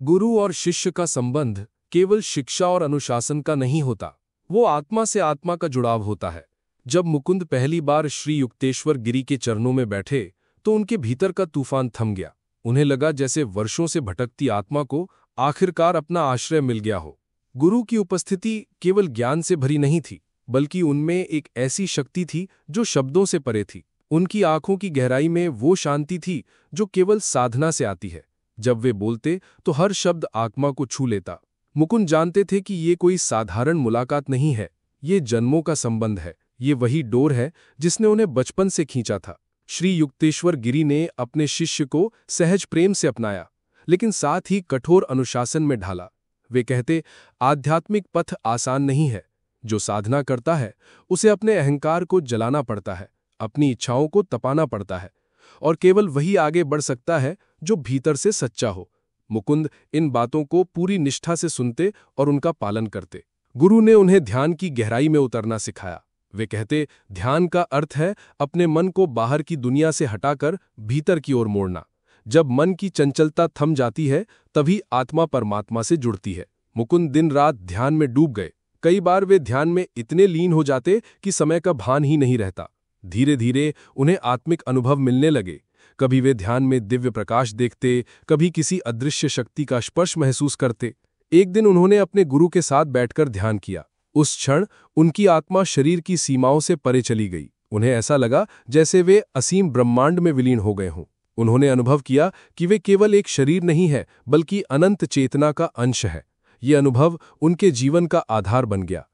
गुरु और शिष्य का संबंध केवल शिक्षा और अनुशासन का नहीं होता, वो आत्मा से आत्मा का जुड़ाव होता है। जब मुकुंद पहली बार श्री युक्तेश्वर गिरी के चरणों में बैठे तो उनके भीतर का तूफान थम गया। उन्हें लगा जैसे वर्षों से भटकती आत्मा को आखिरकार अपना आश्रय मिल गया हो। गुरु की उपस्थिति केवल ज्ञान से भरी नहीं थी, बल्कि उनमें एक ऐसी शक्ति थी जो शब्दों से परे थी। उनकी आंखों की गहराई में वो शांति थी जो केवल साधना से आती है। जब वे बोलते तो हर शब्द आत्मा को छू लेता। मुकुंद जानते थे कि ये कोई साधारण मुलाकात नहीं है, ये जन्मों का संबंध है। ये वही डोर है जिसने उन्हें बचपन से खींचा था। श्री युक्तेश्वर गिरी ने अपने शिष्य को सहज प्रेम से अपनाया, लेकिन साथ ही कठोर अनुशासन में ढाला। वे कहते, आध्यात्मिक पथ आसान नहीं है। जो साधना करता है उसे अपने अहंकार को जलाना पड़ता है, अपनी इच्छाओं को तपाना पड़ता है, और केवल वही आगे बढ़ सकता है जो भीतर से सच्चा हो। मुकुंद इन बातों को पूरी निष्ठा से सुनते और उनका पालन करते। गुरु ने उन्हें ध्यान की गहराई में उतरना सिखाया। वे कहते, ध्यान का अर्थ है अपने मन को बाहर की दुनिया से हटाकर भीतर की ओर मोड़ना। जब मन की चंचलता थम जाती है तभी आत्मा परमात्मा से जुड़ती है। मुकुंद दिन रात ध्यान में डूब गए। कई बार वे ध्यान में इतने लीन हो जाते कि समय का भान ही नहीं रहता। धीरे धीरे उन्हें आत्मिक अनुभव मिलने लगे। कभी वे ध्यान में दिव्य प्रकाश देखते, कभी किसी अदृश्य शक्ति का स्पर्श महसूस करते। एक दिन उन्होंने अपने गुरु के साथ बैठकर ध्यान किया। उस क्षण उनकी आत्मा शरीर की सीमाओं से परे चली गई। उन्हें ऐसा लगा जैसे वे असीम ब्रह्मांड में विलीन हो गए हों। उन्होंने अनुभव किया कि वे केवल एक शरीर नहीं है, बल्कि अनंत चेतना का अंश है। ये अनुभव उनके जीवन का आधार बन गया।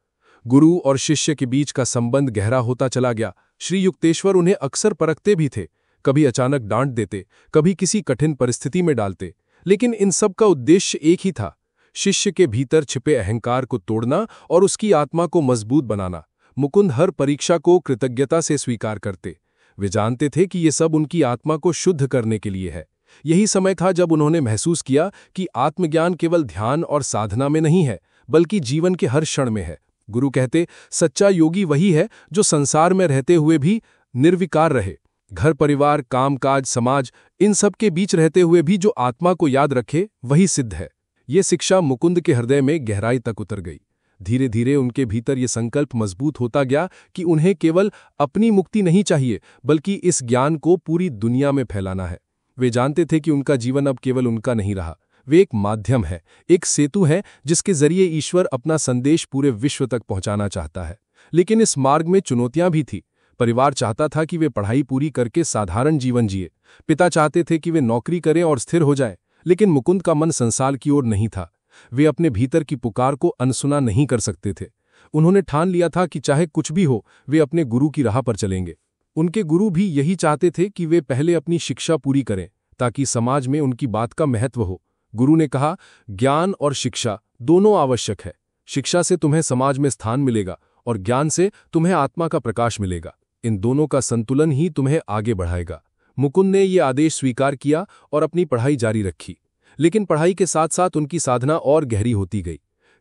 गुरु और शिष्य के बीच का संबंध गहरा होता चला गया। श्री युक्तेश्वर उन्हें अक्सर परखते भी थे, कभी अचानक डांट देते, कभी किसी कठिन परिस्थिति में डालते, लेकिन इन सब का उद्देश्य एक ही था, शिष्य के भीतर छिपे अहंकार को तोड़ना और उसकी आत्मा को मजबूत बनाना। मुकुंद हर परीक्षा को कृतज्ञता से स्वीकार करते। वे जानते थे कि ये सब उनकी आत्मा को शुद्ध करने के लिए है। यही समय था जब उन्होंने महसूस किया कि आत्मज्ञान केवल ध्यान और साधना में नहीं है, बल्कि जीवन के हर क्षण में है। गुरु कहते, सच्चा योगी वही है जो संसार में रहते हुए भी निर्विकार रहे। घर परिवार, कामकाज, समाज, इन सब के बीच रहते हुए भी जो आत्मा को याद रखे वही सिद्ध है। ये शिक्षा मुकुंद के हृदय में गहराई तक उतर गई। धीरे धीरे उनके भीतर ये संकल्प मजबूत होता गया कि उन्हें केवल अपनी मुक्ति नहीं चाहिए, बल्कि इस ज्ञान को पूरी दुनिया में फैलाना है। वे जानते थे कि उनका जीवन अब केवल उनका नहीं रहा। वे एक माध्यम है, एक सेतु है जिसके जरिए ईश्वर अपना संदेश पूरे विश्व तक पहुंचाना चाहता है। लेकिन इस मार्ग में चुनौतियां भी थी। परिवार चाहता था कि वे पढ़ाई पूरी करके साधारण जीवन जिए। पिता चाहते थे कि वे नौकरी करें और स्थिर हो जाएं, लेकिन मुकुंद का मन संसार की ओर नहीं था। वे अपने भीतर की पुकार को अनसुना नहीं कर सकते थे। उन्होंने ठान लिया था कि चाहे कुछ भी हो, वे अपने गुरु की राह पर चलेंगे। उनके गुरु भी यही चाहते थे कि वे पहले अपनी शिक्षा पूरी करें, ताकि समाज में उनकी बात का महत्व हो। गुरु ने कहा, ज्ञान और शिक्षा दोनों आवश्यक है। शिक्षा से तुम्हें समाज में स्थान मिलेगा और ज्ञान से तुम्हें आत्मा का प्रकाश मिलेगा। इन दोनों का संतुलन ही तुम्हें आगे बढ़ाएगा। मुकुंद ने ये आदेश स्वीकार किया और अपनी पढ़ाई जारी रखी। लेकिन पढ़ाई के साथ साथ उनकी साधना और गहरी होती गई।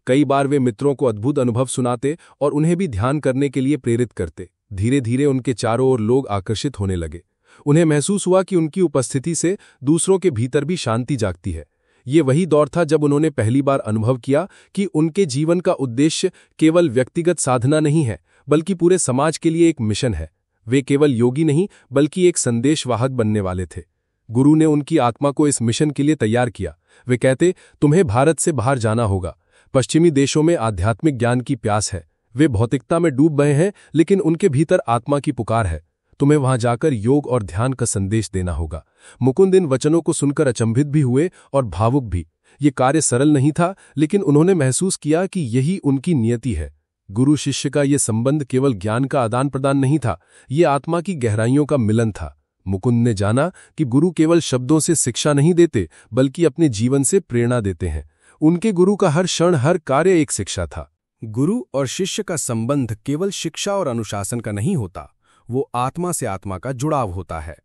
कई बार वे मित्रों को अद्भुत अनुभव सुनाते और उन्हें भी ध्यान करने के लिए प्रेरित करते। धीरे धीरे उनके चारों ओर लोग आकर्षित होने लगे। उन्हें महसूस हुआ कि उनकी उपस्थिति से दूसरों के भीतर भी शांति जागती है। ये वही दौर था जब उन्होंने पहली बार अनुभव किया कि उनके जीवन का उद्देश्य केवल व्यक्तिगत साधना नहीं है, बल्कि पूरे समाज के लिए एक मिशन है। वे केवल योगी नहीं, बल्कि एक संदेशवाहक बनने वाले थे। गुरु ने उनकी आत्मा को इस मिशन के लिए तैयार किया। वे कहते, तुम्हें भारत से बाहर जाना होगा। पश्चिमी देशों में आध्यात्मिक ज्ञान की प्यास है। वे भौतिकता में डूब गए हैं, लेकिन उनके भीतर आत्मा की पुकार है। तुम्हें वहां जाकर योग और ध्यान का संदेश देना होगा। मुकुंद इन वचनों को सुनकर अचंभित भी हुए और भावुक भी। ये कार्य सरल नहीं था, लेकिन उन्होंने महसूस किया कि यही उनकी नियति है। गुरु शिष्य का ये संबंध केवल ज्ञान का आदान प्रदान नहीं था, ये आत्मा की गहराइयों का मिलन था। मुकुंद ने जाना कि गुरु केवल शब्दों से शिक्षा नहीं देते, बल्कि अपने जीवन से प्रेरणा देते हैं। उनके गुरु का हर क्षण, हर कार्य एक शिक्षा था। गुरु और शिष्य का संबंध केवल शिक्षा और अनुशासन का नहीं होता, वो आत्मा से आत्मा का जुड़ाव होता है।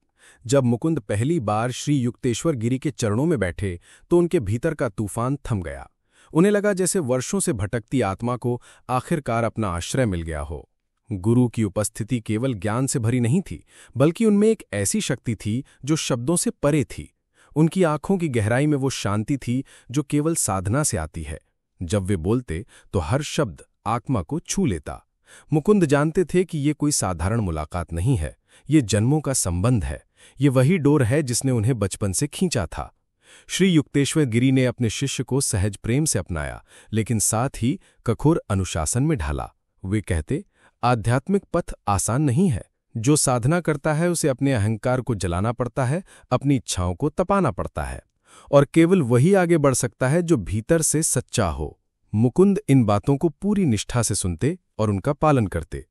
जब मुकुंद पहली बार श्री युक्तेश्वर गिरी के चरणों में बैठे तो उनके भीतर का तूफान थम गया। उन्हें लगा जैसे वर्षों से भटकती आत्मा को आखिरकार अपना आश्रय मिल गया हो। गुरु की उपस्थिति केवल ज्ञान से भरी नहीं थी, बल्कि उनमें एक ऐसी शक्ति थी जो शब्दों से परे थी। उनकी आंखों की गहराई में वो शांति थी जो केवल साधना से आती है। जब वे बोलते तो हर शब्द आत्मा को छू लेता। मुकुंद जानते थे कि ये कोई साधारण मुलाकात नहीं है, ये जन्मों का संबंध है, ये वही डोर है जिसने उन्हें बचपन से खींचा था। श्री युक्तेश्वर गिरी ने अपने शिष्य को सहज प्रेम से अपनाया, लेकिन साथ ही कठोर अनुशासन में ढाला। वे कहते, आध्यात्मिक पथ आसान नहीं है। जो साधना करता है उसे अपने अहंकार को जलाना पड़ता है, अपनी इच्छाओं को तपाना पड़ता है, और केवल वही आगे बढ़ सकता है जो भीतर से सच्चा हो। मुकुंद इन बातों को पूरी निष्ठा से सुनते और उनका पालन करते।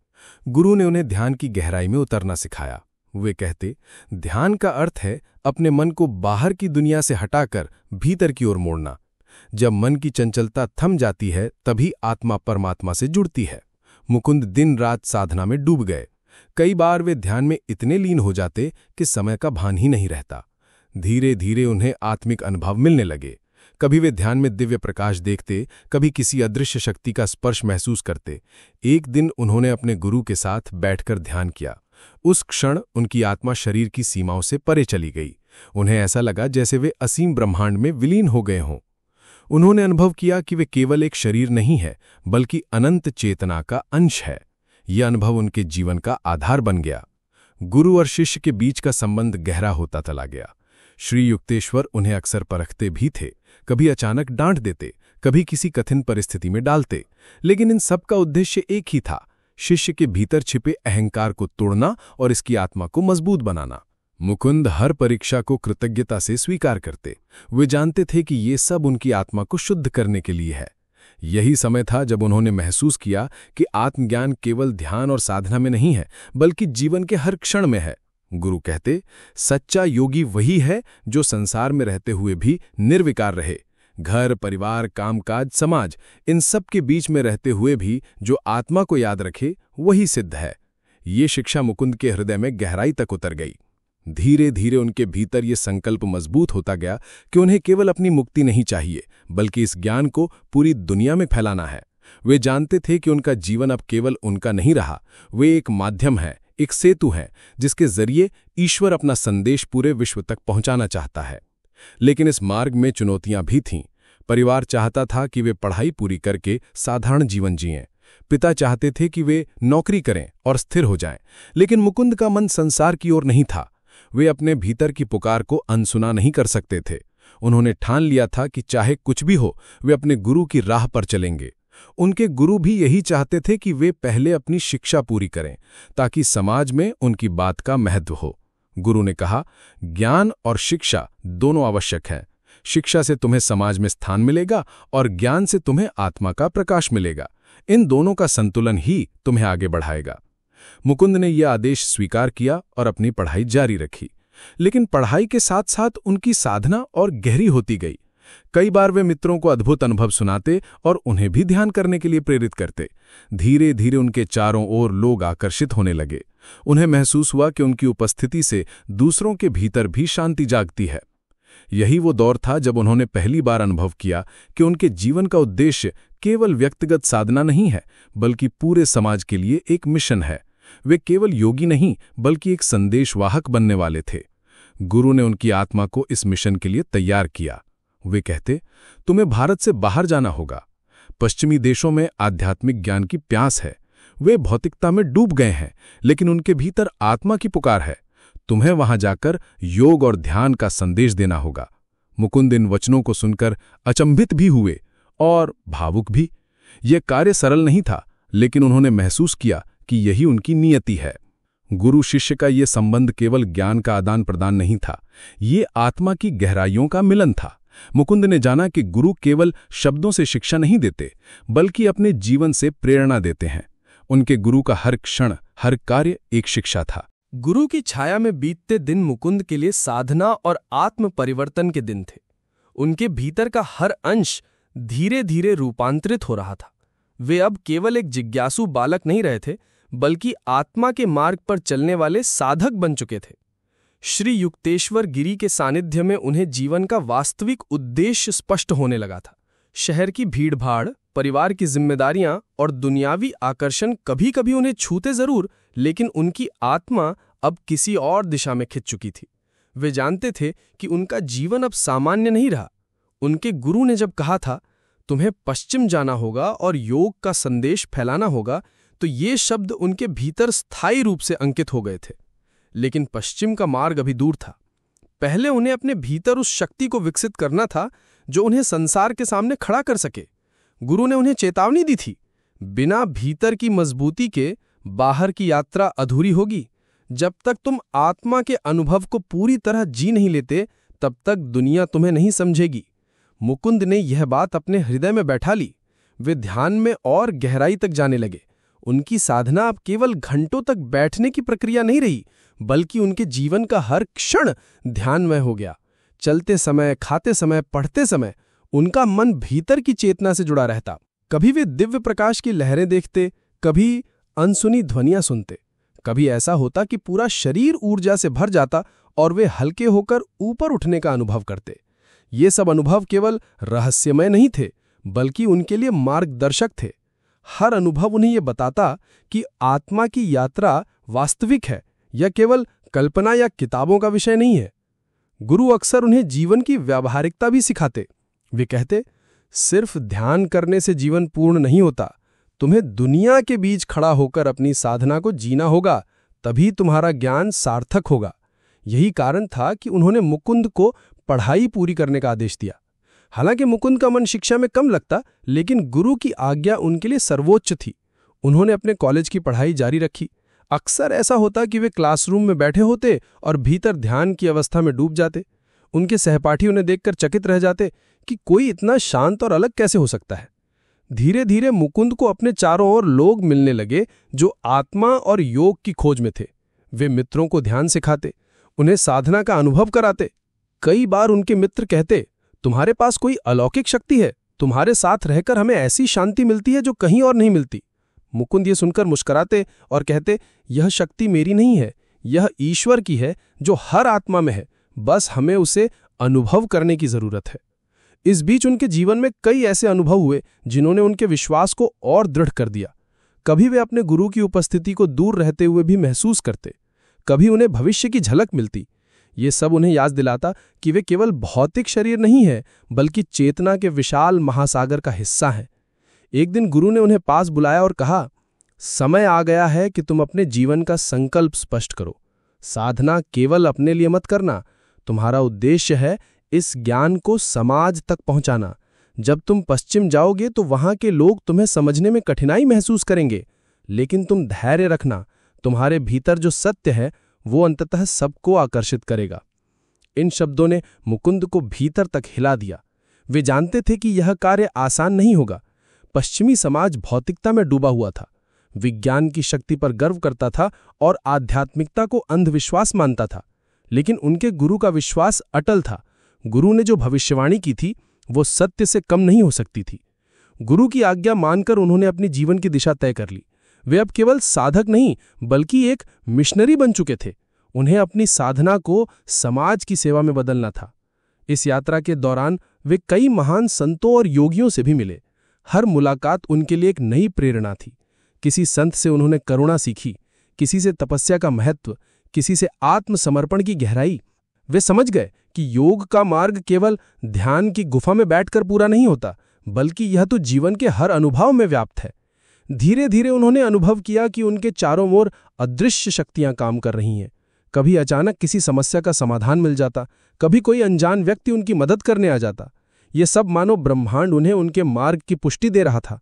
गुरु ने उन्हें ध्यान की गहराई में उतरना सिखाया। वे कहते, ध्यान का अर्थ है अपने मन को बाहर की दुनिया से हटाकर भीतर की ओर मोड़ना। जब मन की चंचलता थम जाती है तभी आत्मा परमात्मा से जुड़ती है। मुकुंद दिन रात साधना में डूब गए। कई बार वे ध्यान में इतने लीन हो जाते कि समय का भान ही नहीं रहता। धीरे धीरे उन्हें आत्मिक अनुभव मिलने लगे। कभी वे ध्यान में दिव्य प्रकाश देखते, कभी किसी अदृश्य शक्ति का स्पर्श महसूस करते। एक दिन उन्होंने अपने गुरु के साथ बैठकर ध्यान किया। उस क्षण उनकी आत्मा शरीर की सीमाओं से परे चली गई। उन्हें ऐसा लगा जैसे वे असीम ब्रह्मांड में विलीन हो गए हों। उन्होंने अनुभव किया कि वे केवल एक शरीर नहीं है, बल्कि अनंत चेतना का अंश है। यह अनुभव उनके जीवन का आधार बन गया। गुरु और शिष्य के बीच का संबंध गहरा होता चला गया। श्री युक्तेश्वर उन्हें अक्सर परखते भी थे, कभी अचानक डांट देते, कभी किसी कठिन परिस्थिति में डालते, लेकिन इन सब का उद्देश्य एक ही था, शिष्य के भीतर छिपे अहंकार को तोड़ना और इसकी आत्मा को मजबूत बनाना। मुकुंद हर परीक्षा को कृतज्ञता से स्वीकार करते। वे जानते थे कि ये सब उनकी आत्मा को शुद्ध करने के लिए है। यही समय था जब उन्होंने महसूस किया कि आत्मज्ञान केवल ध्यान और साधना में नहीं है, बल्कि जीवन के हर क्षण में है। गुरु कहते, सच्चा योगी वही है जो संसार में रहते हुए भी निर्विकार रहे। घर, परिवार, कामकाज, समाज, इन सब के बीच में रहते हुए भी जो आत्मा को याद रखे वही सिद्ध है। ये शिक्षा मुकुंद के हृदय में गहराई तक उतर गई। धीरे धीरे उनके भीतर ये संकल्प मजबूत होता गया कि उन्हें केवल अपनी मुक्ति नहीं चाहिए, बल्कि इस ज्ञान को पूरी दुनिया में फैलाना है। वे जानते थे कि उनका जीवन अब केवल उनका नहीं रहा, वे एक माध्यम है, एक सेतु है, जिसके जरिए ईश्वर अपना संदेश पूरे विश्व तक पहुंचाना चाहता है। लेकिन इस मार्ग में चुनौतियां भी थीं। परिवार चाहता था कि वे पढ़ाई पूरी करके साधारण जीवन जिएं। पिता चाहते थे कि वे नौकरी करें और स्थिर हो जाएं, लेकिन मुकुंद का मन संसार की ओर नहीं था। वे अपने भीतर की पुकार को अनसुना नहीं कर सकते थे। उन्होंने ठान लिया था कि चाहे कुछ भी हो, वे अपने गुरु की राह पर चलेंगे। उनके गुरु भी यही चाहते थे कि वे पहले अपनी शिक्षा पूरी करें, ताकि समाज में उनकी बात का महत्व हो। गुरु ने कहा, ज्ञान और शिक्षा दोनों आवश्यक हैं। शिक्षा से तुम्हें समाज में स्थान मिलेगा और ज्ञान से तुम्हें आत्मा का प्रकाश मिलेगा। इन दोनों का संतुलन ही तुम्हें आगे बढ़ाएगा। मुकुंद ने यह आदेश स्वीकार किया और अपनी पढ़ाई जारी रखी। लेकिन पढ़ाई के साथ साथ उनकी साधना और गहरी होती गई। कई बार वे मित्रों को अद्भुत अनुभव सुनाते और उन्हें भी ध्यान करने के लिए प्रेरित करते। धीरे धीरे उनके चारों ओर लोग आकर्षित होने लगे। उन्हें महसूस हुआ कि उनकी उपस्थिति से दूसरों के भीतर भी शांति जागती है। यही वो दौर था जब उन्होंने पहली बार अनुभव किया कि उनके जीवन का उद्देश्य केवल व्यक्तिगत साधना नहीं है, बल्कि पूरे समाज के लिए एक मिशन है। वे केवल योगी नहीं, बल्कि एक संदेशवाहक बनने वाले थे। गुरु ने उनकी आत्मा को इस मिशन के लिए तैयार किया। वे कहते, तुम्हें भारत से बाहर जाना होगा। पश्चिमी देशों में आध्यात्मिक ज्ञान की प्यास है। वे भौतिकता में डूब गए हैं, लेकिन उनके भीतर आत्मा की पुकार है। तुम्हें वहां जाकर योग और ध्यान का संदेश देना होगा। मुकुंद इन वचनों को सुनकर अचंभित भी हुए और भावुक भी। यह कार्य सरल नहीं था, लेकिन उन्होंने महसूस किया कि यही उनकी नियति है। गुरु शिष्य का ये संबंध केवल ज्ञान का आदान प्रदान नहीं था, ये आत्मा की गहराइयों का मिलन था। मुकुंद ने जाना कि गुरु केवल शब्दों से शिक्षा नहीं देते, बल्कि अपने जीवन से प्रेरणा देते हैं। उनके गुरु का हर क्षण, हर कार्य एक शिक्षा था। गुरु की छाया में बीतते दिन मुकुंद के लिए साधना और आत्म परिवर्तन के दिन थे। उनके भीतर का हर अंश धीरे धीरे रूपांतरित हो रहा था। वे अब केवल एक जिज्ञासु बालक नहीं रहे थे, बल्कि आत्मा के मार्ग पर चलने वाले साधक बन चुके थे। श्री युक्तेश्वर गिरी के सानिध्य में उन्हें जीवन का वास्तविक उद्देश्य स्पष्ट होने लगा था। शहर की भीड़भाड़, परिवार की जिम्मेदारियां और दुनियावी आकर्षण कभी कभी उन्हें छूते जरूर, लेकिन उनकी आत्मा अब किसी और दिशा में खिंच चुकी थी। वे जानते थे कि उनका जीवन अब सामान्य नहीं रहा। उनके गुरु ने जब कहा था, तुम्हें पश्चिम जाना होगा और योग का संदेश फैलाना होगा, तो ये शब्द उनके भीतर स्थायी रूप से अंकित हो गए थे। लेकिन पश्चिम का मार्ग अभी दूर था। पहले उन्हें अपने भीतर उस शक्ति को विकसित करना था जो उन्हें संसार के सामने खड़ा कर सके। गुरु ने उन्हें चेतावनी दी थी, बिना भीतर की मजबूती के बाहर की यात्रा अधूरी होगी। जब तक तुम आत्मा के अनुभव को पूरी तरह जी नहीं लेते, तब तक दुनिया तुम्हें नहीं समझेगी। मुकुंद ने यह बात अपने हृदय में बैठा ली। वे ध्यान में और गहराई तक जाने लगे। उनकी साधना अब केवल घंटों तक बैठने की प्रक्रिया नहीं रही, बल्कि उनके जीवन का हर क्षण ध्यानमय हो गया। चलते समय, खाते समय, पढ़ते समय उनका मन भीतर की चेतना से जुड़ा रहता। कभी वे दिव्य प्रकाश की लहरें देखते, कभी अनसुनी ध्वनियां सुनते। कभी ऐसा होता कि पूरा शरीर ऊर्जा से भर जाता और वे हल्के होकर ऊपर उठने का अनुभव करते। ये सब अनुभव केवल रहस्यमय नहीं थे, बल्कि उनके लिए मार्गदर्शक थे। हर अनुभव उन्हें ये बताता कि आत्मा की यात्रा वास्तविक है, यह केवल कल्पना या किताबों का विषय नहीं है। गुरु अक्सर उन्हें जीवन की व्यावहारिकता भी सिखाते। वे कहते, सिर्फ ध्यान करने से जीवन पूर्ण नहीं होता, तुम्हें दुनिया के बीच खड़ा होकर अपनी साधना को जीना होगा, तभी तुम्हारा ज्ञान सार्थक होगा। यही कारण था कि उन्होंने मुकुंद को पढ़ाई पूरी करने का आदेश दिया। हालांकि मुकुंद का मन शिक्षा में कम लगता, लेकिन गुरु की आज्ञा उनके लिए सर्वोच्च थी। उन्होंने अपने कॉलेज की पढ़ाई जारी रखी। अक्सर ऐसा होता कि वे क्लासरूम में बैठे होते और भीतर ध्यान की अवस्था में डूब जाते। उनके सहपाठी उन्हें देखकर चकित रह जाते कि कोई इतना शांत और अलग कैसे हो सकता है। धीरे धीरे मुकुंद को अपने चारों ओर लोग मिलने लगे जो आत्मा और योग की खोज में थे। वे मित्रों को ध्यान सिखाते, उन्हें साधना का अनुभव कराते। कई बार उनके मित्र कहते, तुम्हारे पास कोई अलौकिक शक्ति है, तुम्हारे साथ रहकर हमें ऐसी शांति मिलती है जो कहीं और नहीं मिलती। मुकुंद ये सुनकर मुस्कुराते और कहते, यह शक्ति मेरी नहीं है, यह ईश्वर की है जो हर आत्मा में है, बस हमें उसे अनुभव करने की जरूरत है। इस बीच उनके जीवन में कई ऐसे अनुभव हुए जिन्होंने उनके विश्वास को और दृढ़ कर दिया। कभी वे अपने गुरु की उपस्थिति को दूर रहते हुए भी महसूस करते, कभी उन्हें भविष्य की झलक मिलती। ये सब उन्हें याद दिलाता कि वे केवल भौतिक शरीर नहीं है, बल्कि चेतना के विशाल महासागर का हिस्सा हैं। एक दिन गुरु ने उन्हें पास बुलाया और कहा, समय आ गया है कि तुम अपने जीवन का संकल्प स्पष्ट करो। साधना केवल अपने लिए मत करना, तुम्हारा उद्देश्य है इस ज्ञान को समाज तक पहुंचाना। जब तुम पश्चिम जाओगे तो वहां के लोग तुम्हें समझने में कठिनाई महसूस करेंगे, लेकिन तुम धैर्य रखना, तुम्हारे भीतर जो सत्य है वो अंततः सबको आकर्षित करेगा। इन शब्दों ने मुकुंद को भीतर तक हिला दिया। वे जानते थे कि यह कार्य आसान नहीं होगा। पश्चिमी समाज भौतिकता में डूबा हुआ था, विज्ञान की शक्ति पर गर्व करता था और आध्यात्मिकता को अंधविश्वास मानता था। लेकिन उनके गुरु का विश्वास अटल था। गुरु ने जो भविष्यवाणी की थी वो सत्य से कम नहीं हो सकती थी। गुरु की आज्ञा मानकर उन्होंने अपनी जीवन की दिशा तय कर ली। वे अब केवल साधक नहीं बल्कि एक मिशनरी बन चुके थे। उन्हें अपनी साधना को समाज की सेवा में बदलना था। इस यात्रा के दौरान वे कई महान संतों और योगियों से भी मिले। हर मुलाकात उनके लिए एक नई प्रेरणा थी। किसी संत से उन्होंने करुणा सीखी, किसी से तपस्या का महत्व, किसी से आत्मसमर्पण की गहराई। वे समझ गए कि योग का मार्ग केवल ध्यान की गुफा में बैठकर पूरा नहीं होता, बल्कि यह तो जीवन के हर अनुभव में व्याप्त है। धीरे धीरे उन्होंने अनुभव किया कि उनके चारों ओर अदृश्य शक्तियां काम कर रही हैं। कभी अचानक किसी समस्या का समाधान मिल जाता, कभी कोई अनजान व्यक्ति उनकी मदद करने आ जाता। ये सब मानो ब्रह्मांड उन्हें उनके मार्ग की पुष्टि दे रहा था।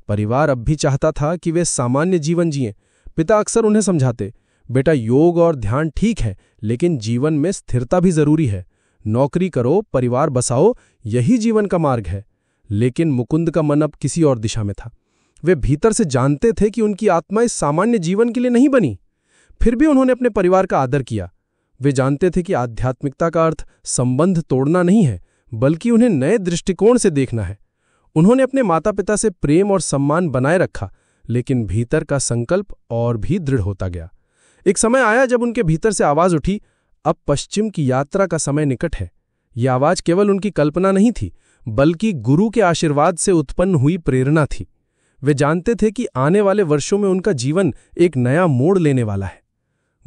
परिवार अब भी चाहता था कि वे सामान्य जीवन जिएं। पिता अक्सर उन्हें समझाते, बेटा योग और ध्यान ठीक है, लेकिन जीवन में स्थिरता भी जरूरी है। नौकरी करो, परिवार बसाओ, यही जीवन का मार्ग है। लेकिन मुकुंद का मन अब किसी और दिशा में था। वे भीतर से जानते थे कि उनकी आत्मा इस सामान्य जीवन के लिए नहीं बनी। फिर भी उन्होंने अपने परिवार का आदर किया। वे जानते थे कि आध्यात्मिकता का अर्थ संबंध तोड़ना नहीं है, बल्कि उन्हें नए दृष्टिकोण से देखना है। उन्होंने अपने माता पिता से प्रेम और सम्मान बनाए रखा, लेकिन भीतर का संकल्प और भी दृढ़ होता गया। एक समय आया जब उनके भीतर से आवाज उठी, अब पश्चिम की यात्रा का समय निकट है। यह आवाज केवल उनकी कल्पना नहीं थी, बल्कि गुरु के आशीर्वाद से उत्पन्न हुई प्रेरणा थी। वे जानते थे कि आने वाले वर्षों में उनका जीवन एक नया मोड़ लेने वाला है।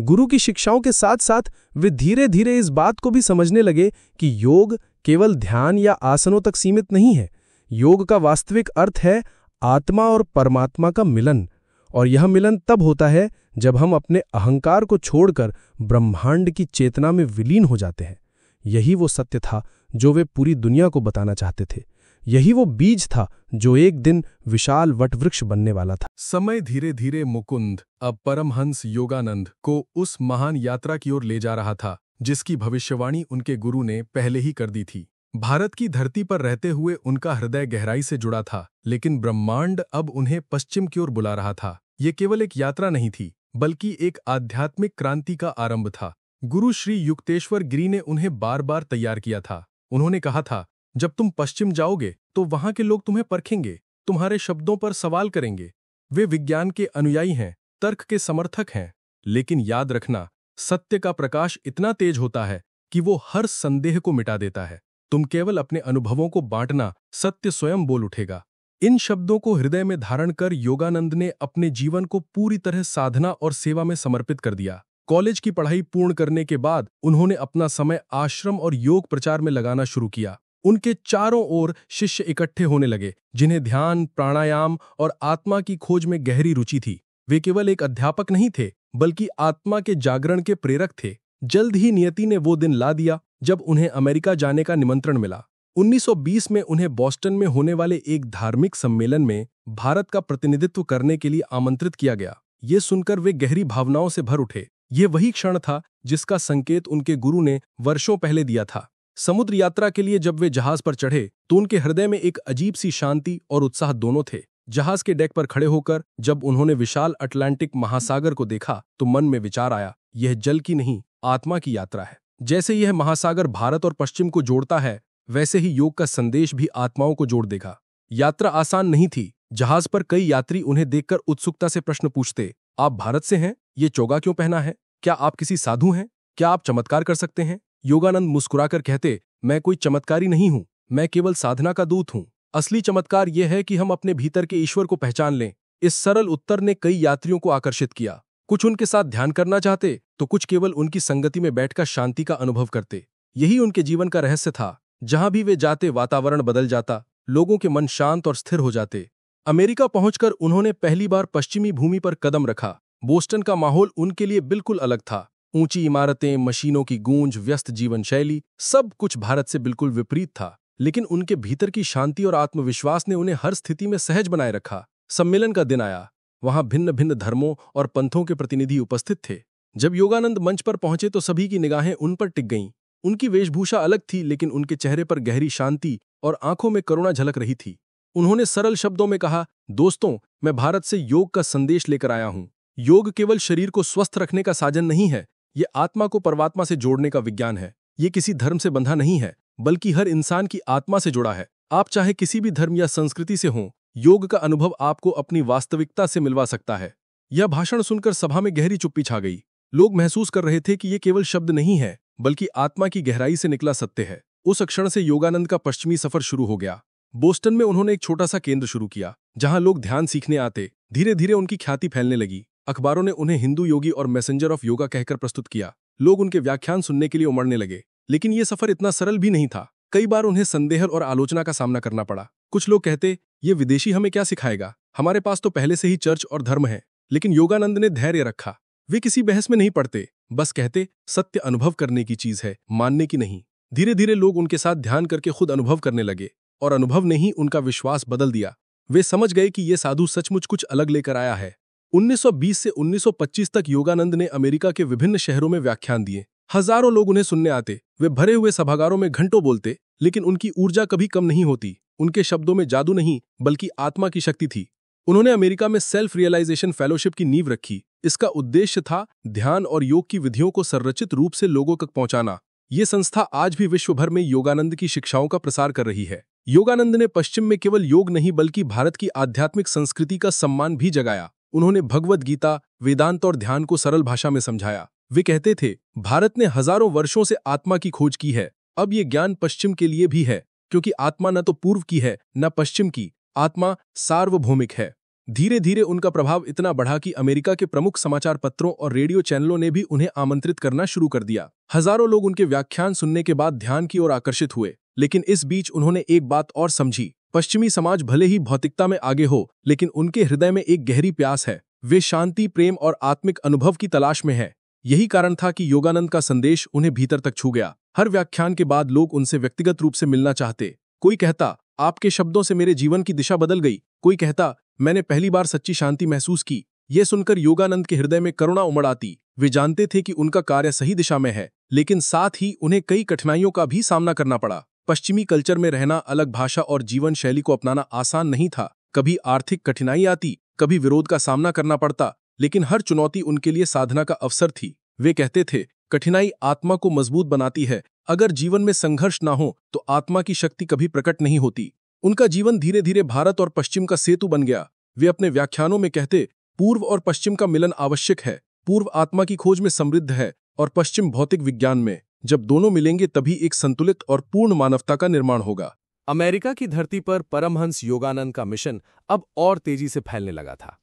गुरु की शिक्षाओं के साथ साथ वे धीरे धीरे इस बात को भी समझने लगे कि योग केवल ध्यान या आसनों तक सीमित नहीं है। योग का वास्तविक अर्थ है आत्मा और परमात्मा का मिलन, और यह मिलन तब होता है जब हम अपने अहंकार को छोड़कर ब्रह्मांड की चेतना में विलीन हो जाते हैं। यही वो सत्य था जो वे पूरी दुनिया को बताना चाहते थे। यही वो बीज था जो एक दिन विशाल वटवृक्ष बनने वाला था। समय धीरे धीरे मुकुंद अब परमहंस योगानंद को उस महान यात्रा की ओर ले जा रहा था जिसकी भविष्यवाणी उनके गुरु ने पहले ही कर दी थी। भारत की धरती पर रहते हुए उनका हृदय गहराई से जुड़ा था, लेकिन ब्रह्मांड अब उन्हें पश्चिम की ओर बुला रहा था। ये केवल एक यात्रा नहीं थी, बल्कि एक आध्यात्मिक क्रांति का आरंभ था। गुरु श्री युक्तेश्वर गिरी ने उन्हें बार बार तैयार किया था। उन्होंने कहा था, जब तुम पश्चिम जाओगे तो वहां के लोग तुम्हें परखेंगे, तुम्हारे शब्दों पर सवाल करेंगे। वे विज्ञान के अनुयायी हैं, तर्क के समर्थक हैं, लेकिन याद रखना, सत्य का प्रकाश इतना तेज होता है कि वो हर संदेह को मिटा देता है। तुम केवल अपने अनुभवों को बांटना, सत्य स्वयं बोल उठेगा। इन शब्दों को हृदय में धारण कर योगानंद ने अपने जीवन को पूरी तरह साधना और सेवा में समर्पित कर दिया। कॉलेज की पढ़ाई पूर्ण करने के बाद उन्होंने अपना समय आश्रम और योग प्रचार में लगाना शुरू किया। उनके चारों ओर शिष्य इकट्ठे होने लगे, जिन्हें ध्यान, प्राणायाम और आत्मा की खोज में गहरी रुचि थी। वे केवल एक अध्यापक नहीं थे, बल्कि आत्मा के जागरण के प्रेरक थे। जल्द ही नियति ने वो दिन ला दिया जब उन्हें अमेरिका जाने का निमंत्रण मिला। 1920 में उन्हें बॉस्टन में होने वाले एक धार्मिक सम्मेलन में भारत का प्रतिनिधित्व करने के लिए आमंत्रित किया गया। ये सुनकर वे गहरी भावनाओं से भर उठे। ये वही क्षण था जिसका संकेत उनके गुरु ने वर्षों पहले दिया था। समुद्र यात्रा के लिए जब वे जहाज पर चढ़े तो उनके हृदय में एक अजीब सी शांति और उत्साह दोनों थे। जहाज के डेक पर खड़े होकर जब उन्होंने विशाल अटलांटिक महासागर को देखा तो मन में विचार आया, यह जल की नहीं, आत्मा की यात्रा है। जैसे यह महासागर भारत और पश्चिम को जोड़ता है, वैसे ही योग का संदेश भी आत्माओं को जोड़ देगा। यात्रा आसान नहीं थी। जहाज पर कई यात्री उन्हें देखकर उत्सुकता से प्रश्न पूछते, आप भारत से हैं? ये चोगा क्यों पहना है? क्या आप किसी साधु हैं? क्या आप चमत्कार कर सकते हैं? योगानंद मुस्कुराकर कहते, मैं कोई चमत्कारी नहीं हूं, मैं केवल साधना का दूत हूं। असली चमत्कार यह है कि हम अपने भीतर के ईश्वर को पहचान लें। इस सरल उत्तर ने कई यात्रियों को आकर्षित किया। कुछ उनके साथ ध्यान करना चाहते तो कुछ केवल उनकी संगति में बैठकर शांति का अनुभव करते। यही उनके जीवन का रहस्य था। जहां भी वे जाते वातावरण बदल जाता, लोगों के मन शांत और स्थिर हो जाते। अमेरिका पहुंचकर उन्होंने पहली बार पश्चिमी भूमि पर कदम रखा। बोस्टन का माहौल उनके लिए बिल्कुल अलग था। ऊंची इमारतें, मशीनों की गूंज, व्यस्त जीवन शैली, सब कुछ भारत से बिल्कुल विपरीत था। लेकिन उनके भीतर की शांति और आत्मविश्वास ने उन्हें हर स्थिति में सहज बनाए रखा। सम्मेलन का दिन आया। वहां भिन्न भिन्न धर्मों और पंथों के प्रतिनिधि उपस्थित थे। जब योगानंद मंच पर पहुंचे तो सभी की निगाहें उन पर टिक गईं। उनकी वेशभूषा अलग थी, लेकिन उनके चेहरे पर गहरी शांति और आंखों में करुणा झलक रही थी। उन्होंने सरल शब्दों में कहा, दोस्तों, मैं भारत से योग का संदेश लेकर आया हूं। योग केवल शरीर को स्वस्थ रखने का साधन नहीं है, ये आत्मा को परमात्मा से जोड़ने का विज्ञान है। ये किसी धर्म से बंधा नहीं है, बल्कि हर इंसान की आत्मा से जुड़ा है। आप चाहे किसी भी धर्म या संस्कृति से हों, योग का अनुभव आपको अपनी वास्तविकता से मिलवा सकता है। यह भाषण सुनकर सभा में गहरी चुप्पी छा गई। लोग महसूस कर रहे थे कि ये केवल शब्द नहीं है, बल्कि आत्मा की गहराई से निकला सत्य है। उस क्षण से योगानंद का पश्चिमी सफर शुरू हो गया। बोस्टन में उन्होंने एक छोटा सा केंद्र शुरू किया, जहां लोग ध्यान सीखने आते। धीरे धीरे उनकी ख्याति फैलने लगी। अखबारों ने उन्हें हिंदू योगी और मैसेंजर ऑफ योगा कहकर प्रस्तुत किया। लोग उनके व्याख्यान सुनने के लिए उमड़ने लगे। लेकिन यह सफर इतना सरल भी नहीं था। कई बार उन्हें संदेह और आलोचना का सामना करना पड़ा। कुछ लोग कहते, ये विदेशी हमें क्या सिखाएगा, हमारे पास तो पहले से ही चर्च और धर्म है। लेकिन योगानंद ने धैर्य रखा। वे किसी बहस में नहीं पड़ते, बस कहते, सत्य अनुभव करने की चीज है, मानने की नहीं। धीरे धीरे लोग उनके साथ ध्यान करके खुद अनुभव करने लगे, और अनुभव ने ही उनका विश्वास बदल दिया। वे समझ गए कि ये साधु सचमुच कुछ अलग लेकर आया है। 1920 से 1925 तक योगानंद ने अमेरिका के विभिन्न शहरों में व्याख्यान दिए। हजारों लोग उन्हें सुनने आते। वे भरे हुए सभागारों में घंटों बोलते, लेकिन उनकी ऊर्जा कभी कम नहीं होती। उनके शब्दों में जादू नहीं, बल्कि आत्मा की शक्ति थी। उन्होंने अमेरिका में सेल्फ रियलाइजेशन फेलोशिप की नींव रखी। इसका उद्देश्य था ध्यान और योग की विधियों को संरचित रूप से लोगों तक पहुंचाना। ये संस्था आज भी विश्व भर में योगानंद की शिक्षाओं का प्रसार कर रही है। योगानंद ने पश्चिम में केवल योग नहीं, बल्कि भारत की आध्यात्मिक संस्कृति का सम्मान भी जगाया। उन्होंने भगवद गीता, वेदांत और ध्यान को सरल भाषा में समझाया। वे कहते थे, भारत ने हजारों वर्षों से आत्मा की खोज की है। अब ये ज्ञान पश्चिम के लिए भी है, क्योंकि आत्मा न तो पूर्व की है, न पश्चिम की। आत्मा सार्वभौमिक है। धीरे धीरे उनका प्रभाव इतना बढ़ा कि अमेरिका के प्रमुख समाचार पत्रों और रेडियो चैनलों ने भी उन्हें आमंत्रित करना शुरू कर दिया। हजारों लोग उनके व्याख्यान सुनने के बाद ध्यान की ओर आकर्षित हुए, लेकिन इस बीच उन्होंने एक बात और समझी। पश्चिमी समाज भले ही भौतिकता में आगे हो, लेकिन उनके हृदय में एक गहरी प्यास है। वे शांति, प्रेम और आत्मिक अनुभव की तलाश में है। यही कारण था कि योगानंद का संदेश उन्हें भीतर तक छू गया। हर व्याख्यान के बाद लोग उनसे व्यक्तिगत रूप से मिलना चाहते। कोई कहता, आपके शब्दों से मेरे जीवन की दिशा बदल गई। कोई कहता, मैंने पहली बार सच्ची शांति महसूस की। ये सुनकर योगानंद के हृदय में करुणा उमड़ आती। वे जानते थे कि उनका कार्य सही दिशा में है, लेकिन साथ ही उन्हें कई कठिनाइयों का भी सामना करना पड़ा। पश्चिमी कल्चर में रहना, अलग भाषा और जीवन शैली को अपनाना आसान नहीं था। कभी आर्थिक कठिनाई आती, कभी विरोध का सामना करना पड़ता, लेकिन हर चुनौती उनके लिए साधना का अवसर थी। वे कहते थे, कठिनाई आत्मा को मजबूत बनाती है। अगर जीवन में संघर्ष ना हो तो आत्मा की शक्ति कभी प्रकट नहीं होती। उनका जीवन धीरे धीरे भारत और पश्चिम का सेतु बन गया। वे अपने व्याख्यानों में कहते, पूर्व और पश्चिम का मिलन आवश्यक है। पूर्व आत्मा की खोज में समृद्ध है और पश्चिम भौतिक विज्ञान में। जब दोनों मिलेंगे तभी एक संतुलित और पूर्ण मानवता का निर्माण होगा। अमेरिका की धरती पर परमहंस योगानंद का मिशन अब और तेजी से फैलने लगा था।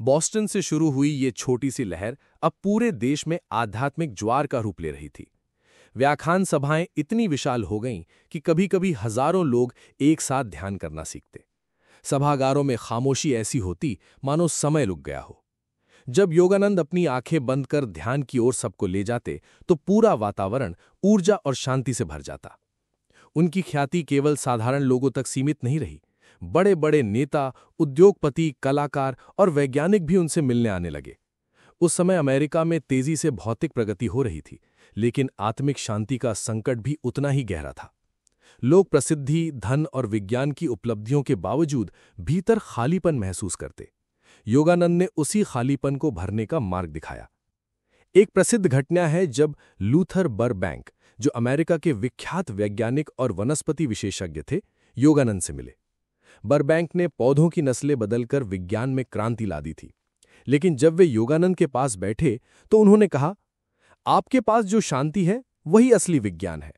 बॉस्टन से शुरू हुई ये छोटी सी लहर अब पूरे देश में आध्यात्मिक ज्वार का रूप ले रही थी। व्याख्यान सभाएं इतनी विशाल हो गईं कि कभी-कभी हजारों लोग एक साथ ध्यान करना सीखते। सभागारों में खामोशी ऐसी होती मानो समय रुक गया हो। जब योगानंद अपनी आंखें बंद कर ध्यान की ओर सबको ले जाते तो पूरा वातावरण ऊर्जा और शांति से भर जाता। उनकी ख्याति केवल साधारण लोगों तक सीमित नहीं रही। बड़े बड़े नेता, उद्योगपति, कलाकार और वैज्ञानिक भी उनसे मिलने आने लगे। उस समय अमेरिका में तेजी से भौतिक प्रगति हो रही थी, लेकिन आत्मिक शांति का संकट भी उतना ही गहरा था। लोग प्रसिद्धि, धन और विज्ञान की उपलब्धियों के बावजूद भीतर खालीपन महसूस करते। योगानंद ने उसी खालीपन को भरने का मार्ग दिखाया। एक प्रसिद्ध घटना है जब लूथर बरबैंक, जो अमेरिका के विख्यात वैज्ञानिक और वनस्पति विशेषज्ञ थे, योगानंद से मिले। बरबैंक ने पौधों की नस्लें बदलकर विज्ञान में क्रांति ला दी थी, लेकिन जब वे योगानंद के पास बैठे तो उन्होंने कहा, आपके पास जो शांति है वही असली विज्ञान है।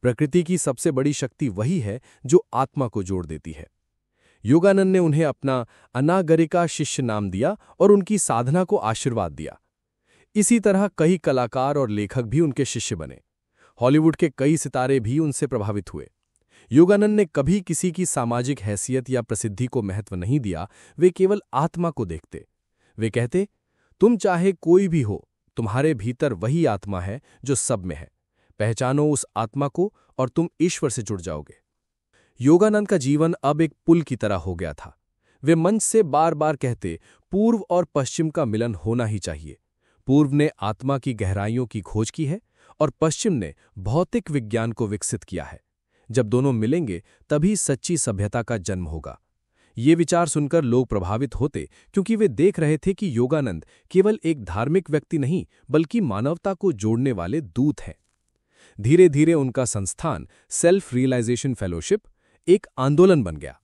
प्रकृति की सबसे बड़ी शक्ति वही है जो आत्मा को जोड़ देती है। योगानंद ने उन्हें अपना अनागरिका शिष्य नाम दिया और उनकी साधना को आशीर्वाद दिया। इसी तरह कई कलाकार और लेखक भी उनके शिष्य बने। हॉलीवुड के कई सितारे भी उनसे प्रभावित हुए। योगानंद ने कभी किसी की सामाजिक हैसियत या प्रसिद्धि को महत्व नहीं दिया। वे केवल आत्मा को देखते। वे कहते, तुम चाहे कोई भी हो, तुम्हारे भीतर वही आत्मा है जो सब में है। पहचानो उस आत्मा को और तुम ईश्वर से जुड़ जाओगे। योगानंद का जीवन अब एक पुल की तरह हो गया था। वे मंच से बार बार कहते, पूर्व और पश्चिम का मिलन होना ही चाहिए। पूर्व ने आत्मा की गहराइयों की खोज की है और पश्चिम ने भौतिक विज्ञान को विकसित किया है। जब दोनों मिलेंगे तभी सच्ची सभ्यता का जन्म होगा। ये विचार सुनकर लोग प्रभावित होते, क्योंकि वे देख रहे थे कि योगानंद केवल एक धार्मिक व्यक्ति नहीं बल्कि मानवता को जोड़ने वाले दूत हैं। धीरे धीरे उनका संस्थान सेल्फ रियलाइजेशन फेलोशिप एक आंदोलन बन गया।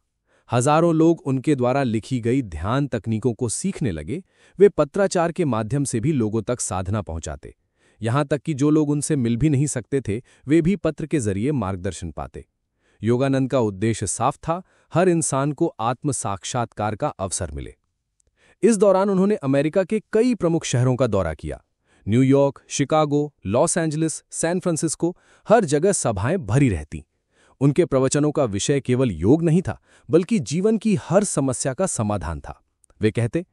हजारों लोग उनके द्वारा लिखी गई ध्यान तकनीकों को सीखने लगे। वे पत्राचार के माध्यम से भी लोगों तक साधना पहुंचाते। यहां तक कि जो लोग उनसे मिल भी नहीं सकते थे, वे भी पत्र के जरिए मार्गदर्शन पाते। योगानंद का उद्देश्य साफ था, हर इंसान को आत्म साक्षात्कार का अवसर मिले। इस दौरान उन्होंने अमेरिका के कई प्रमुख शहरों का दौरा किया। New York, Chicago, Los Angeles, San Francisco, हर जगह सभाएं भरी रहती। उनके प्रवचनों का विषय केवल योग नहीं था, बल्कि जीवन की हर समस्या का समाधान था। वे कहते,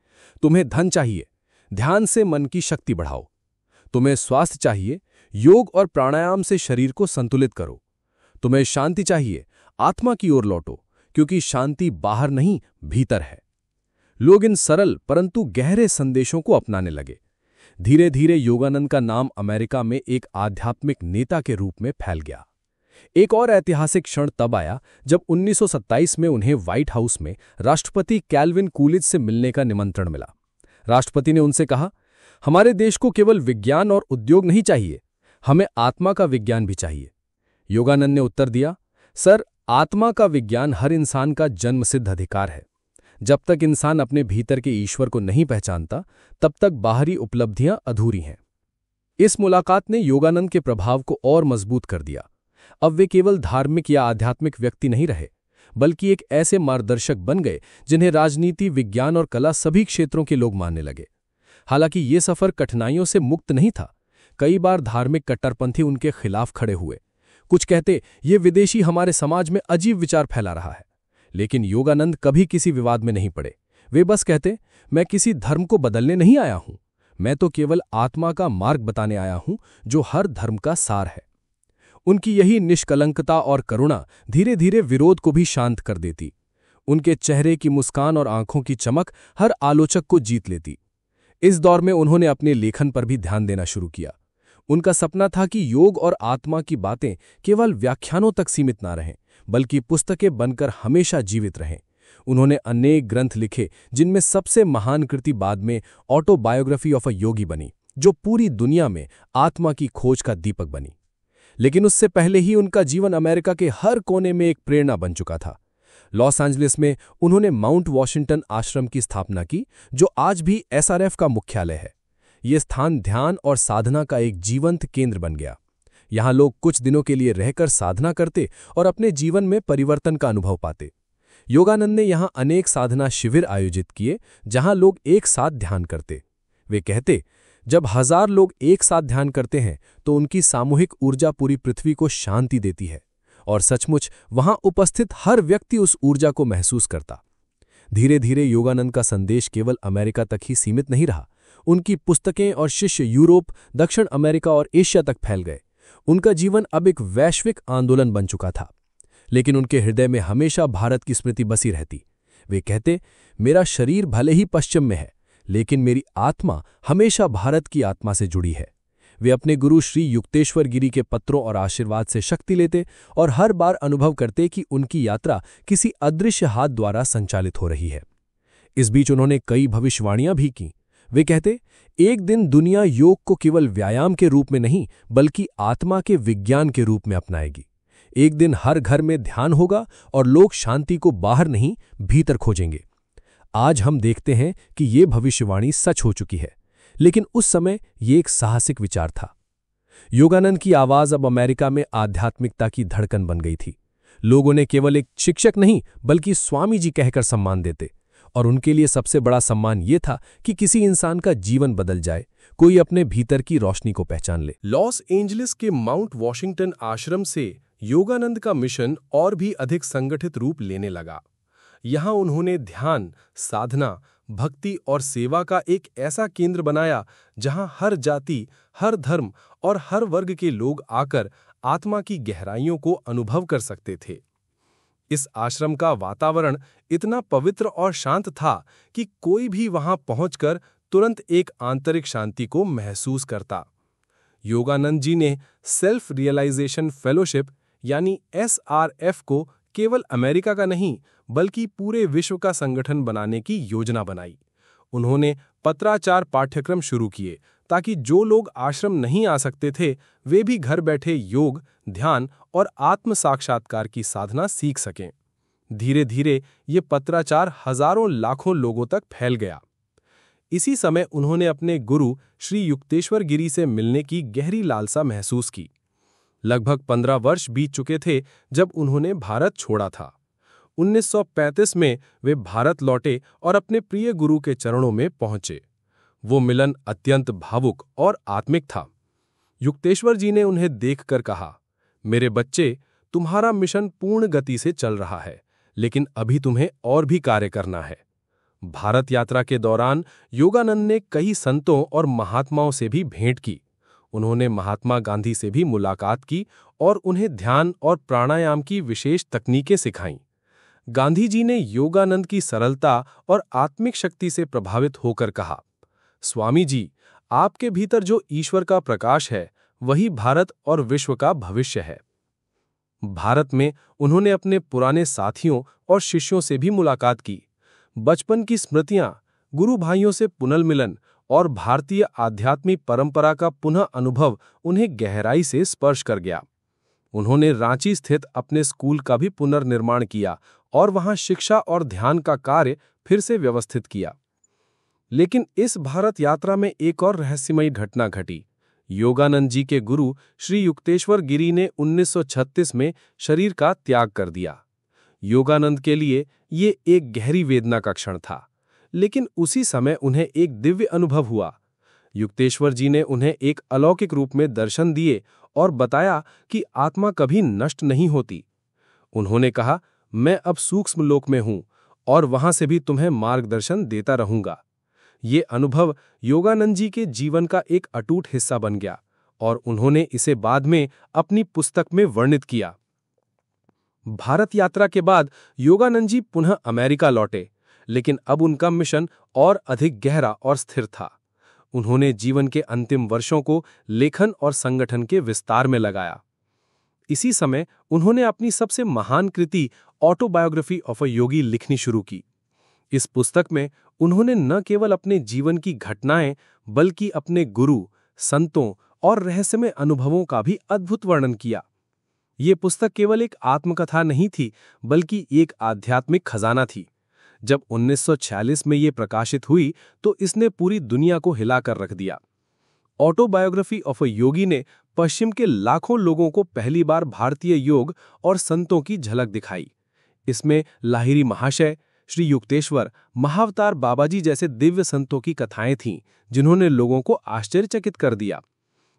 तुम्हें धन चाहिए, ध्यान से मन की शक्ति बढ़ाओ। तुम्हें स्वास्थ्य चाहिए, योग और प्राणायाम से शरीर को संतुलित करो। तुम्हें शांति चाहिए, आत्मा की ओर लौटो, क्योंकि शांति बाहर नहीं भीतर है। लोग इन सरल परंतु गहरे संदेशों को अपनाने लगे। धीरे धीरे योगानंद का नाम अमेरिका में एक आध्यात्मिक नेता के रूप में फैल गया। एक और ऐतिहासिक क्षण तब आया जब 1927 में उन्हें व्हाइट हाउस में राष्ट्रपति कैल्विन कूलिज से मिलने का निमंत्रण मिला। राष्ट्रपति ने उनसे कहा, हमारे देश को केवल विज्ञान और उद्योग नहीं चाहिए, हमें आत्मा का विज्ञान भी चाहिए। योगानंद ने उत्तर दिया, सर, आत्मा का विज्ञान हर इंसान का जन्मसिद्ध अधिकार है। जब तक इंसान अपने भीतर के ईश्वर को नहीं पहचानता, तब तक बाहरी उपलब्धियां अधूरी हैं। इस मुलाकात ने योगानंद के प्रभाव को और मजबूत कर दिया। अब वे केवल धार्मिक या आध्यात्मिक व्यक्ति नहीं रहे, बल्कि एक ऐसे मार्गदर्शक बन गए जिन्हें राजनीति, विज्ञान और कला सभी क्षेत्रों के लोग मानने लगे। हालांकि ये सफर कठिनाइयों से मुक्त नहीं था। कई बार धार्मिक कट्टरपंथी उनके खिलाफ खड़े हुए। कुछ कहते ये विदेशी हमारे समाज में अजीब विचार फैला रहा है, लेकिन योगानंद कभी किसी विवाद में नहीं पड़े। वे बस कहते, मैं किसी धर्म को बदलने नहीं आया हूं, मैं तो केवल आत्मा का मार्ग बताने आया हूं जो हर धर्म का सार है। उनकी यही निष्कलंकता और करुणा धीरे धीरे विरोध को भी शांत कर देती। उनके चेहरे की मुस्कान और आंखों की चमक हर आलोचक को जीत लेती। इस दौर में उन्होंने अपने लेखन पर भी ध्यान देना शुरू किया। उनका सपना था कि योग और आत्मा की बातें केवल व्याख्यानों तक सीमित ना रहें, बल्कि पुस्तकें बनकर हमेशा जीवित रहें। उन्होंने अनेक ग्रंथ लिखे, जिनमें सबसे महान कृति बाद में ऑटोबायोग्राफी ऑफ अ योगी बनी, जो पूरी दुनिया में आत्मा की खोज का दीपक बनी। लेकिन उससे पहले ही उनका जीवन अमेरिका के हर कोने में एक प्रेरणा बन चुका था। लॉस एंजलिस में उन्होंने माउंट वॉशिंगटन आश्रम की स्थापना की, जो आज भी SRF का मुख्यालय है। ये स्थान ध्यान और साधना का एक जीवंत केंद्र बन गया। यहाँ लोग कुछ दिनों के लिए रहकर साधना करते और अपने जीवन में परिवर्तन का अनुभव पाते। योगानंद ने यहाँ अनेक साधना शिविर आयोजित किए, जहाँ लोग एक साथ ध्यान करते। वे कहते, जब 1000 लोग एक साथ ध्यान करते हैं तो उनकी सामूहिक ऊर्जा पूरी पृथ्वी को शांति देती है, और सचमुच वहां उपस्थित हर व्यक्ति उस ऊर्जा को महसूस करता। धीरे धीरे योगानंद का संदेश केवल अमेरिका तक ही सीमित नहीं रहा। उनकी पुस्तकें और शिष्य यूरोप, दक्षिण अमेरिका और एशिया तक फैल गए। उनका जीवन अब एक वैश्विक आंदोलन बन चुका था, लेकिन उनके हृदय में हमेशा भारत की स्मृति बसी रहती। वे कहते, मेरा शरीर भले ही पश्चिम में है, लेकिन मेरी आत्मा हमेशा भारत की आत्मा से जुड़ी है। वे अपने गुरु श्री युक्तेश्वर गिरी के पत्रों और आशीर्वाद से शक्ति लेते और हर बार अनुभव करते कि उनकी यात्रा किसी अदृश्य हाथ द्वारा संचालित हो रही है। इस बीच उन्होंने कई भविष्यवाणियां भी की। वे कहते, एक दिन दुनिया योग को केवल व्यायाम के रूप में नहीं, बल्कि आत्मा के विज्ञान के रूप में अपनाएगी। एक दिन हर घर में ध्यान होगा और लोग शांति को बाहर नहीं, भीतर खोजेंगे। आज हम देखते हैं कि ये भविष्यवाणी सच हो चुकी है, लेकिन उस समय ये एक साहसिक विचार था। योगानंद की आवाज अब अमेरिका में आध्यात्मिकता की धड़कन बन गई थी। लोग उन्हें केवल एक शिक्षक नहीं, बल्कि स्वामी जी कहकर सम्मान देते, और उनके लिए सबसे बड़ा सम्मान ये था कि किसी इंसान का जीवन बदल जाए, कोई अपने भीतर की रोशनी को पहचान ले। लॉस एंजलिस के माउंट वॉशिंगटन आश्रम से योगानंद का मिशन और भी अधिक संगठित रूप लेने लगा। यहाँ उन्होंने ध्यान, साधना, भक्ति और सेवा का एक ऐसा केंद्र बनाया जहाँ हर जाति, हर धर्म और हर वर्ग के लोग आकर आत्मा की गहराइयों को अनुभव कर सकते थे। इस आश्रम का वातावरण इतना पवित्र और शांत था कि कोई भी वहां पहुंचकर तुरंत एक आंतरिक शांति को महसूस करता। योगानंद जी ने सेल्फ रियलाइजेशन फेलोशिप यानी SRF को केवल अमेरिका का नहीं, बल्कि पूरे विश्व का संगठन बनाने की योजना बनाई। उन्होंने पत्राचार पाठ्यक्रम शुरू किए ताकि जो लोग आश्रम नहीं आ सकते थे, वे भी घर बैठे योग, ध्यान और आत्म साक्षात्कार की साधना सीख सकें। धीरे धीरे ये पत्राचार हजारों लाखों लोगों तक फैल गया। इसी समय उन्होंने अपने गुरु श्री युक्तेश्वर गिरी से मिलने की गहरी लालसा महसूस की। लगभग 15 वर्ष बीत चुके थे जब उन्होंने भारत छोड़ा था। 1935 में वे भारत लौटे और अपने प्रिय गुरु के चरणों में पहुंचे। वो मिलन अत्यंत भावुक और आत्मिक था। युक्तेश्वर जी ने उन्हें देखकर कहा, मेरे बच्चे, तुम्हारा मिशन पूर्ण गति से चल रहा है, लेकिन अभी तुम्हें और भी कार्य करना है। भारत यात्रा के दौरान योगानंद ने कई संतों और महात्माओं से भी भेंट की। उन्होंने महात्मा गांधी से भी मुलाकात की और उन्हें ध्यान और प्राणायाम की विशेष तकनीकें सिखाईं। गांधी जी ने योगानंद की सरलता और आत्मिक शक्ति से प्रभावित होकर कहा, स्वामी जी, आपके भीतर जो ईश्वर का प्रकाश है, वही भारत और विश्व का भविष्य है। भारत में उन्होंने अपने पुराने साथियों और शिष्यों से भी मुलाकात की। बचपन की स्मृतियां, गुरु भाइयों से पुनर्मिलन और भारतीय आध्यात्मिक परंपरा का पुनः अनुभव उन्हें गहराई से स्पर्श कर गया। उन्होंने रांची स्थित अपने स्कूल का भी पुनर्निर्माण किया और वहां शिक्षा और ध्यान का कार्य फिर से व्यवस्थित किया। लेकिन इस भारत यात्रा में एक और रहस्यमयी घटना घटी। योगानंद जी के गुरु श्री युक्तेश्वर गिरी ने 1936 में शरीर का त्याग कर दिया। योगानंद के लिए ये एक गहरी वेदना का क्षण था, लेकिन उसी समय उन्हें एक दिव्य अनुभव हुआ। युक्तेश्वर जी ने उन्हें एक अलौकिक रूप में दर्शन दिए और बताया कि आत्मा कभी नष्ट नहीं होती। उन्होंने कहा, मैं अब सूक्ष्म लोक में हूं और वहां से भी तुम्हें मार्गदर्शन देता रहूंगा। ये अनुभव योगानंद जी के जीवन का एक अटूट हिस्सा बन गया और उन्होंने इसे बाद में अपनी पुस्तक में वर्णित किया। भारत यात्रा के बाद योगानंद जी पुनः अमेरिका लौटे, लेकिन अब उनका मिशन और अधिक गहरा और स्थिर था। उन्होंने जीवन के अंतिम वर्षों को लेखन और संगठन के विस्तार में लगाया। इसी समय उन्होंने अपनी सबसे महान कृति ऑटोबायोग्राफी ऑफ अ योगी लिखनी शुरू की। इस पुस्तक में उन्होंने न केवल अपने जीवन की घटनाएं बल्कि अपने गुरु, संतों और रहस्यमय अनुभवों का भी अद्भुत वर्णन किया। ये पुस्तक केवल एक आत्मकथा नहीं थी, बल्कि एक आध्यात्मिक खजाना थी। जब 1946 में ये प्रकाशित हुई तो इसने पूरी दुनिया को हिलाकर रख दिया। ऑटोबायोग्राफी ऑफ अ योगी ने पश्चिम के लाखों लोगों को पहली बार भारतीय योग और संतों की झलक दिखाई। इसमें लाहिरी महाशय, श्री युक्तेश्वर, महाअवतार बाबाजी जैसे दिव्य संतों की कथाएं थीं, जिन्होंने लोगों को आश्चर्यचकित कर दिया।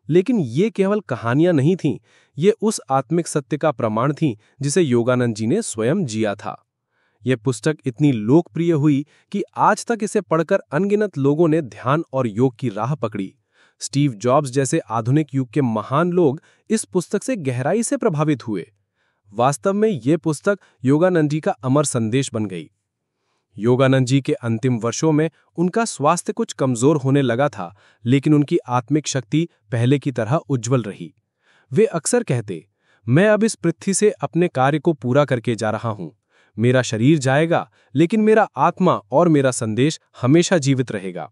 लेकिन ये केवल कहानियां नहीं थीं, ये उस आत्मिक सत्य का प्रमाण थीं जिसे योगानंद जी ने स्वयं जिया था। यह पुस्तक इतनी लोकप्रिय हुई कि आज तक इसे पढ़कर अनगिनत लोगों ने ध्यान और योग की राह पकड़ी। स्टीव जॉब्स जैसे आधुनिक युग के महान लोग इस पुस्तक से गहराई से प्रभावित हुए। वास्तव में ये पुस्तक योगानंद जी का अमर संदेश बन गई। योगानंद जी के अंतिम वर्षों में उनका स्वास्थ्य कुछ कमजोर होने लगा था, लेकिन उनकी आत्मिक शक्ति पहले की तरह उज्जवल रही। वे अक्सर कहते, मैं अब इस पृथ्वी से अपने कार्य को पूरा करके जा रहा हूं। मेरा शरीर जाएगा, लेकिन मेरा आत्मा और मेरा संदेश हमेशा जीवित रहेगा।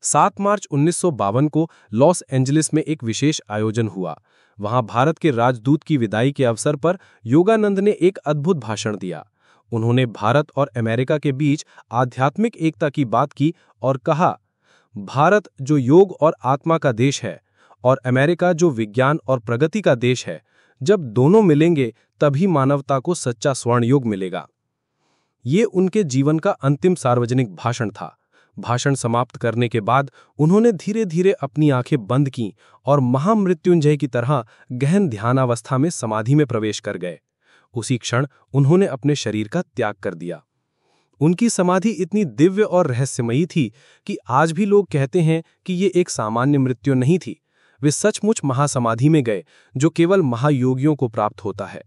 7 मार्च 1952 को लॉस एंजलिस में एक विशेष आयोजन हुआ। वहां भारत के राजदूत की विदाई के अवसर पर योगानंद ने एक अद्भुत भाषण दिया। उन्होंने भारत और अमेरिका के बीच आध्यात्मिक एकता की बात की और कहा, भारत जो योग और आत्मा का देश है और अमेरिका जो विज्ञान और प्रगति का देश है, जब दोनों मिलेंगे तभी मानवता को सच्चा स्वर्ण युग मिलेगा। ये उनके जीवन का अंतिम सार्वजनिक भाषण था। भाषण समाप्त करने के बाद उन्होंने धीरे धीरे अपनी आंखें बंद कीं और महामृत्युंजय की तरह गहन ध्यानावस्था में समाधि में प्रवेश कर गए। उसी क्षण उन्होंने अपने शरीर का त्याग कर दिया। उनकी समाधि इतनी दिव्य और रहस्यमयी थी कि आज भी लोग कहते हैं कि ये एक सामान्य मृत्यु नहीं थी। वे सचमुच महासमाधि में गए, जो केवल महायोगियों को प्राप्त होता है।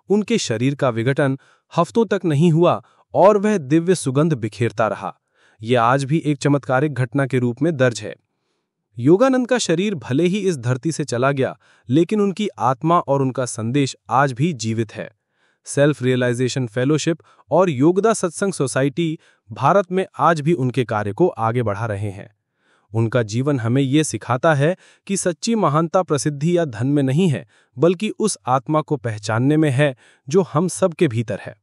उनके शरीर का विघटन हफ्तों तक नहीं हुआ और वह दिव्य सुगंध बिखेरता रहा। यह आज भी एक चमत्कारिक घटना के रूप में दर्ज है। योगानंद का शरीर भले ही इस धरती से चला गया, लेकिन उनकी आत्मा और उनका संदेश आज भी जीवित है। सेल्फ रियलाइजेशन फेलोशिप और योगदा सत्संग सोसाइटी भारत में आज भी उनके कार्य को आगे बढ़ा रहे हैं। उनका जीवन हमें ये सिखाता है कि सच्ची महानता प्रसिद्धि या धन में नहीं है, बल्कि उस आत्मा को पहचानने में है जो हम सब के भीतर है।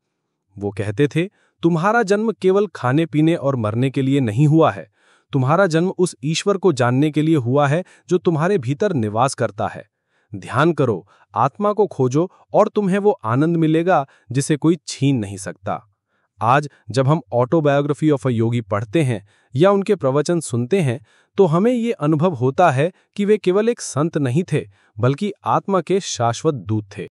वो कहते थे, तुम्हारा जन्म केवल खाने पीने और मरने के लिए नहीं हुआ है। तुम्हारा जन्म उस ईश्वर को जानने के लिए हुआ है जो तुम्हारे भीतर निवास करता है। ध्यान करो, आत्मा को खोजो और तुम्हें वो आनंद मिलेगा जिसे कोई छीन नहीं सकता। आज जब हम ऑटोबायोग्राफी ऑफ अ योगी पढ़ते हैं या उनके प्रवचन सुनते हैं, तो हमें ये अनुभव होता है कि वे केवल एक संत नहीं थे, बल्कि आत्मा के शाश्वत दूत थे।